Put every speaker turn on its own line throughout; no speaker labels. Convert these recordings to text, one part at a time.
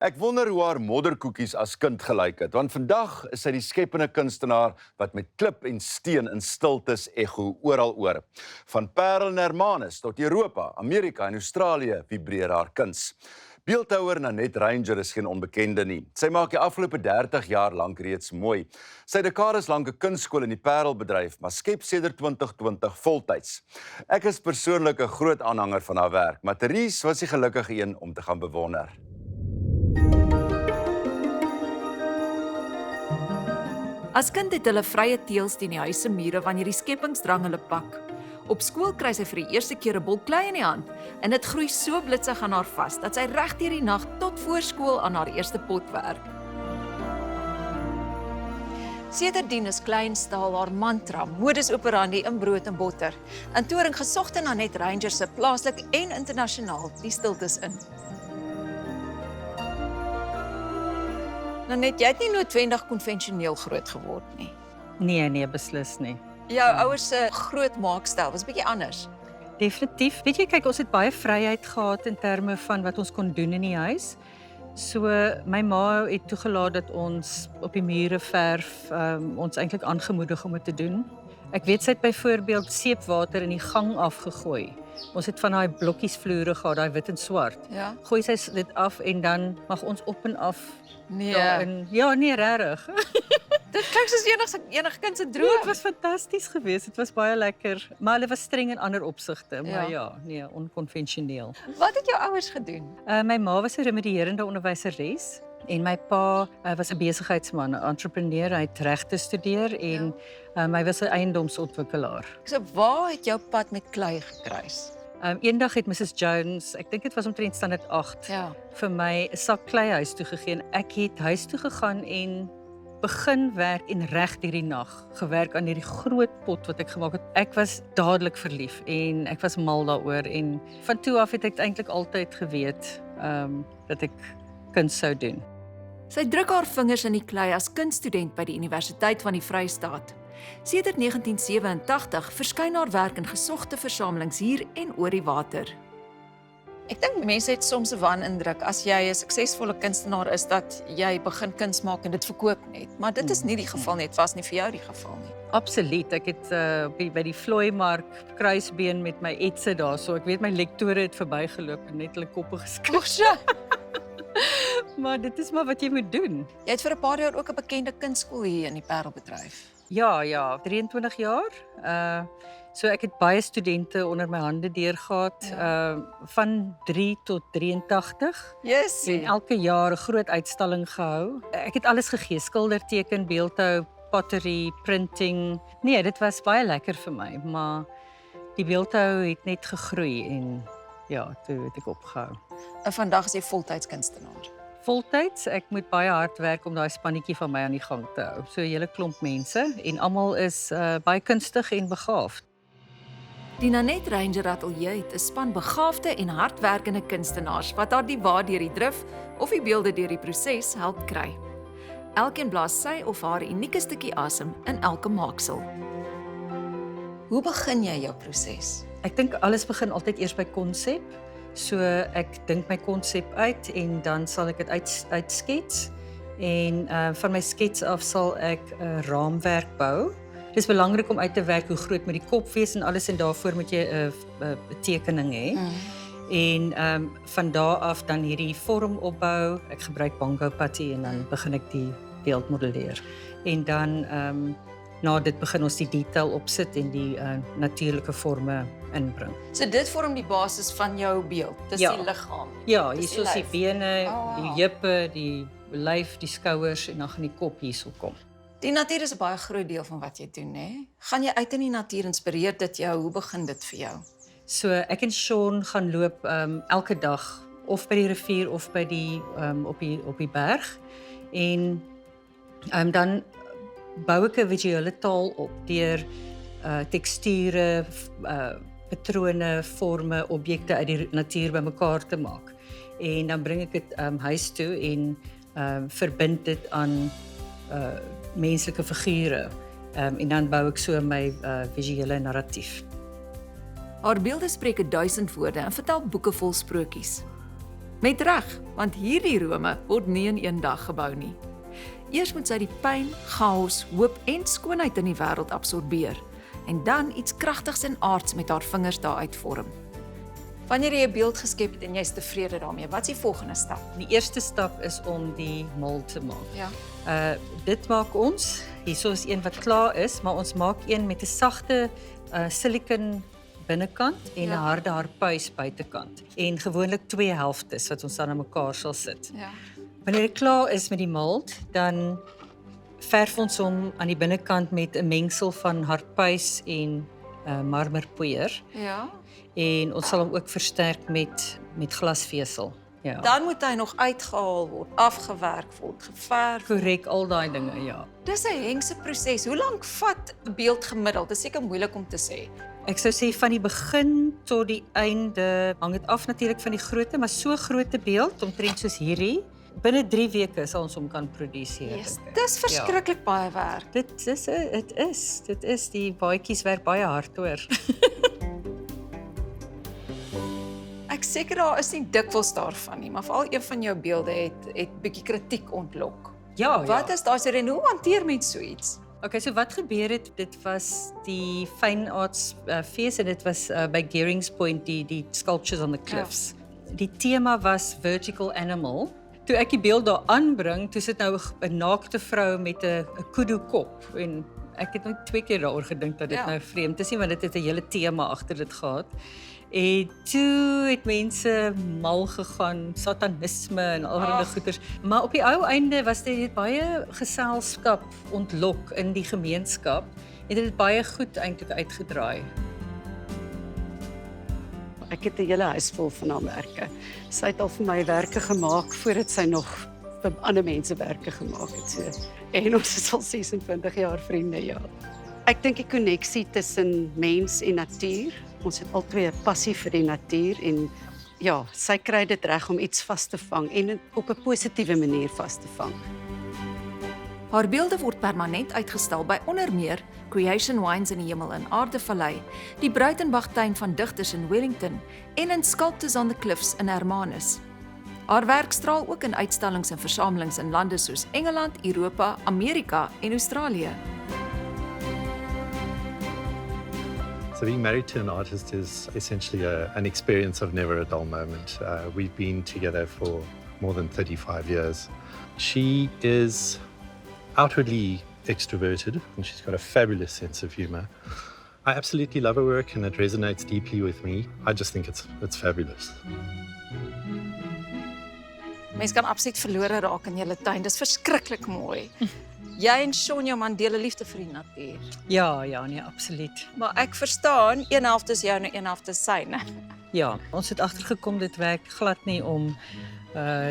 Ek wonder hoe haar modderkoekies as kind gelyk het, want vandag is sy die skepende kunstenaar wat met klip en steen in stiltes ego oral oor. Van Parel Hermanus tot Europa, Amerika en Australië vibreer haar kuns. Beeldhouer Nanette Ranger is geen onbekende nie. Sy maak die afgelope 30 jaar lank reeds mooi. Sy dekades lank 'n kunstskool in die Parel bedryf, maar skep sedert 2020 voltyds. Ek is persoonlik 'n groot aanhanger van haar werk, maar Therese was die gelukkige een om te gaan bewonder.
As kind het hulle vrye teels teen die huis se mure wanneer die skepingsdrang hulle pak. Op skool kry sy vir die eerste keer 'n bol klei in die hand en dit groei so blitsig aan haar vas dat sy reg deur die nag tot voor skool aan haar eerste pot werk. Sedertdien is klein staal haar mantra, modus operandi in brood en botter. In toring gesogte Nanette Ranger se plaaslik en internasionaal die stiltes in. Nanette, jy het nie noodwendig konvensioneel groot geword nie.
Nee, beslis nie.
Jou ouers se groot maakstyl was bietjie anders.
Definitief. Weet jy, kyk, ons het baie vryheid gehad in terme van wat ons kon doen in die huis. So my ma het toegelaat dat ons op die mure verf, ons eintlik aangemoedig om dit te doen. Ek weet sy het byvoorbeeld seepwater in die gang afgegooi. Ons het van daai blokkies vloere gehad, daai wit en swart.
Ja.
Gooi sy dit af en dan mag ons op en af.
Nee.
daarin. Ja, nee, regtig.
Dit klink soos enige kind se
Nee,
droom.
het was fantasties geweest. Dit was baie lekker, maar hulle was streng in ander opsigte, maar
Ja.
nee, onkonvensioneel.
Wat het jou ouers gedoen?
My ma was 'n remedierende onderwyseres en my pa was 'n besigheidsman, 'n entrepreneur. Hy het reg gestudeer en hy was 'n eiendomsontwikkelaar.
So waar het jou pad met klei gekruis?
Eendag het Mrs Jones, ek dink dit was omtrent standaard 8,
Ja.
vir my 'n sak klei huis toe gegee en ek het huis toe gegaan en begin werk en reg hierdie nag gewerk aan hierdie groot pot wat ek gemaak het. Ek was dadelik verlief en ek was mal daaroor en van toe af het ek eintlik altyd geweet dat ek kuns sou doen.
Sy druk haar vingers in die klei as kunststudent by die Universiteit van die Vrystaat. Sedert 1987 verskyn haar werk in gesogte versamelings hier en oor die water. Ek dink mense het soms 'n wanindruk as jy 'n suksesvolle kunstenaar is dat jy begin kuns maak en dit verkoop net. Maar dit is nie die geval nie, dit was nie vir jou die geval nie.
Absoluut. Ek het by die Vlooimark kruisbeen met my etsse daar, so ek weet my lektore het verbygeloop en net hulle koppe geskrik. Maar dit is maar wat jy moet doen.
Jy het vir 'n paar jaar ook 'n bekende kunstskool hier in die Parel bedryf.
Ja, 23 jaar. So ek het baie studente onder my hande deurgehad, van 3 tot 83.
Yes.
En elke jaar 'n groot uitstalling gehou. Ek het alles gegee, skilderteken, beeldhou, pottery, printing. Nee, dit was baie lekker vir my, maar die beeldhou het net gegroei en ja, toe het ek opgehou.
En vandag is jy voltyds kunstenaar.
Voltyds, ek moet baie hard werk om daai spannetjie van my aan die gang te hou. So 'n hele klomp mense en almal is baie kunstig en begaafd.
Die Nanette Ranger Atelier het 'n span begaafde en hardwerkende kunstenaars wat haar die waar deur die drif of die beelde deur die proses help kry. Elkeen blaas sy of haar unieke stukkie asem in elke maaksel. Hoe begin jy jou proses?
Ek dink alles begin altyd eers by konsep. So ek dink my konsep uit en dan sal ek dit uitskets en van my skets af sal ek 'n raamwerk bou. Dit is belangrik om uit te werk hoe groot moet die kop wees en alles en daarvoor moet jy 'n tekening hê. En van daar af dan hierdie vorm opbou. Ek gebruik Bongo putty en dan begin ek die beeld modelleer. En dan na dit begin ons die detail opsit en die natuurlike forme inbring.
So dit vorm die basis van jou beeld. Dis
Ja.
die liggaam.
Ja,
Dis
hier is die
lyf.
bene,
Oh,
die
wow.
heupe, die lyf, die skouers en dan gaan die kop hierso kom.
Die natuur is 'n baie groot deel van wat jy doen, hè? Gaan jy uit in die natuur, inspireer dit jou? Hoe begin dit vir jou?
So ek en Sean gaan loop elke dag of by die rivier of by die op die berg en dan bou ek 'n visuele taal op deur teksture, patrone, forme, objekte uit die natuur bymekaar te maak. En dan bring ek dit huis toe en verbind dit aan menslike figure en dan bou ek so my visuele narratief.
Haar beelde spreek 1000 woorde en vertel boeke vol sprokies. Met reg, want hierdie Rome word nie in een dag gebou nie. Eers moet sy die pyn, chaos, hoop en skoonheid in die wêreld absorbeer en dan iets kragtigs en aards met haar vingers daaruit vorm. Wanneer jy 'n beeld geskep het en jy's tevrede daarmee, wat is die volgende stap?
Die eerste stap is om die mold te maak.
Ja.
Dit maak ons, hierso is een wat klaar is, maar ons maak een met 'n sagte silikon binnekant en 'n
Ja.
harde harpuis buitekant. En gewoonlik 2 helftes wat ons dan aan mekaar sal sit.
Ja.
Wanneer dit klaar is met die mold, dan verf ons hom aan die binnekant met 'n mengsel van harpuis en marmerpoeier.
Ja.
En ons sal hom ook versterk met glasvesel. Ja.
Dan moet hy nog uitgehaal word, afgewerk word, geverf.
Korrek, al daai dinge, ja.
Dis 'n hengse proses. Hoe lank vat 'n beeld gemiddeld? Dit is seker moeilik om te sê.
Ek sou sê van die begin tot die einde, hang dit af natuurlik van die grootte, maar so groote beeld, omtrent soos hierdie, binne 3 weke sal ons hom kan produseer.
Yes,
dink ek.
dis verskriklik baie werk.
Dit is die baadjies werk baie hard hoor.
Ek seker daar is nie dikwels daarvan nie, maar veral een van jou beelde het bietjie kritiek ontlok.
Ja,
Wat is daar se en hoe hanteer mens so iets?
Okay, so wat gebeur het, dit was die Fine Arts fees en dit was by Gearing's Point, die Sculptures on the Cliffs. Die tema was Vertical Animal. Toe ek die beeld daar aanbring, toe sit nou 'n naakte vrou met 'n kudu kop en ek het net 2 keer daaroor gedink dat dit nou vreemd is nie, want dit het 'n hele tema agter dit gehad. En toe het mense mal gegaan, satanisme en allerlei goeters. Maar op die ou einde was dit baie geselskap ontlok in die gemeenskap en dit het baie goed eintlik uitgedraai.
Ek het 'n hele huis vol van haar werke. Sy het al vir my werke gemaak voordat sy nog vir ander mense werke gemaak het. So. En ons is al 26 jaar vriende, ja. Ek dink die koneksie tussen mens en natuur. Ons het albei 'n passie vir die natuur en ja, sy kry dit reg om iets vas te vang en op 'n positiewe manier vas te vang.
Haar beelde word permanent uitgestal by onder meer Creation Wines in die Hemel in Aardevallei, die Bruitenbach-tuin van digters in Wellington en in Sculptures on the Cliffs in Hermanus. Haar werk straal ook in uitstallings en versamelings in lande soos Engeland, Europa, Amerika en Australië.
So being married to an artist is essentially an experience of never a dull moment. We've been together for more than 35 years. She is outwardly extroverted and she's got a fabulous sense of humor. I absolutely love her work and it resonates deeply with me. I just think it's fabulous.
Mens kan absoluut verlore raak in julle tuin. Dis verskriklik mooi. Jy en Shaun, jou man, deel 'n liefde vir die natuur.
Ja, nee, absoluut.
Maar ek verstaan, een helfte is joune, een helfte is syne.
Ja, ons het agtergekom dit werk glad nie om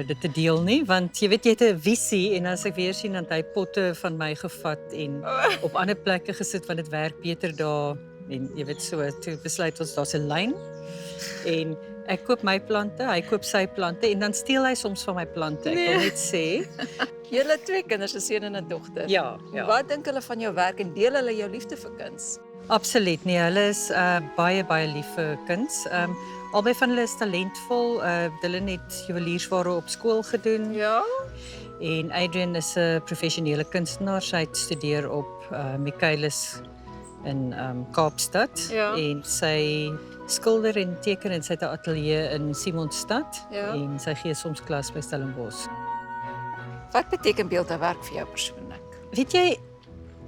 dit te deel nie, want jy weet jy het 'n visie en as ek weer sien dat hy potte van my gevat en op ander plekke gesit want dit werk beter daar en jy weet so toe besluit ons daar's 'n lyn en ek koop my plante, hy koop sy plante en dan steel hy soms van my plante. Ek wil net sê,
Julle 2 kinders, 'n seun en 'n dogter.
ja.
Wat dink hulle van jou werk en deel hulle jou liefde vir kuns?
Absoluut nee, hulle is baie lief vir kuns. Albei van hulle is talentvol. Hulle het juweliersware op skool gedoen.
Ja.
En Adrian is 'n professionele kunstenaar. Sy het studeer op Michaelis in Kaapstad
Ja.
en sy skilder en teken en sy het 'n ateljee in Simonstad
Ja.
en sy gee soms klas by Stellenbosch.
Wat beteken beeldhouwerk vir jou persoonlik?
Weet jy,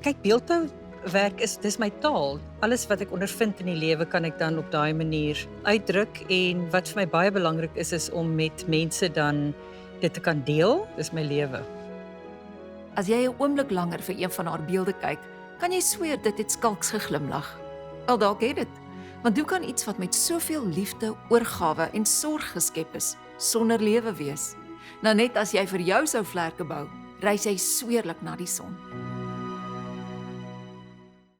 kyk beeldhouwerk dis my taal. Alles wat ek ondervind in die lewe kan ek dan op daai manier uitdruk en wat vir my baie belangrik is om met mense dan dit te kan deel. Dis my lewe.
As jy 'n oomblik langer vir een van haar beelde kyk, kan jy sweer dit het skalks geglimlag. Wel dalk het dit. Want hoe kan iets wat met soveel liefde, oorgawe en sorg geskep is, sonder lewe wees? Nou net as jy vir jou sou vlerke bou, reis jy sweerlik na die son.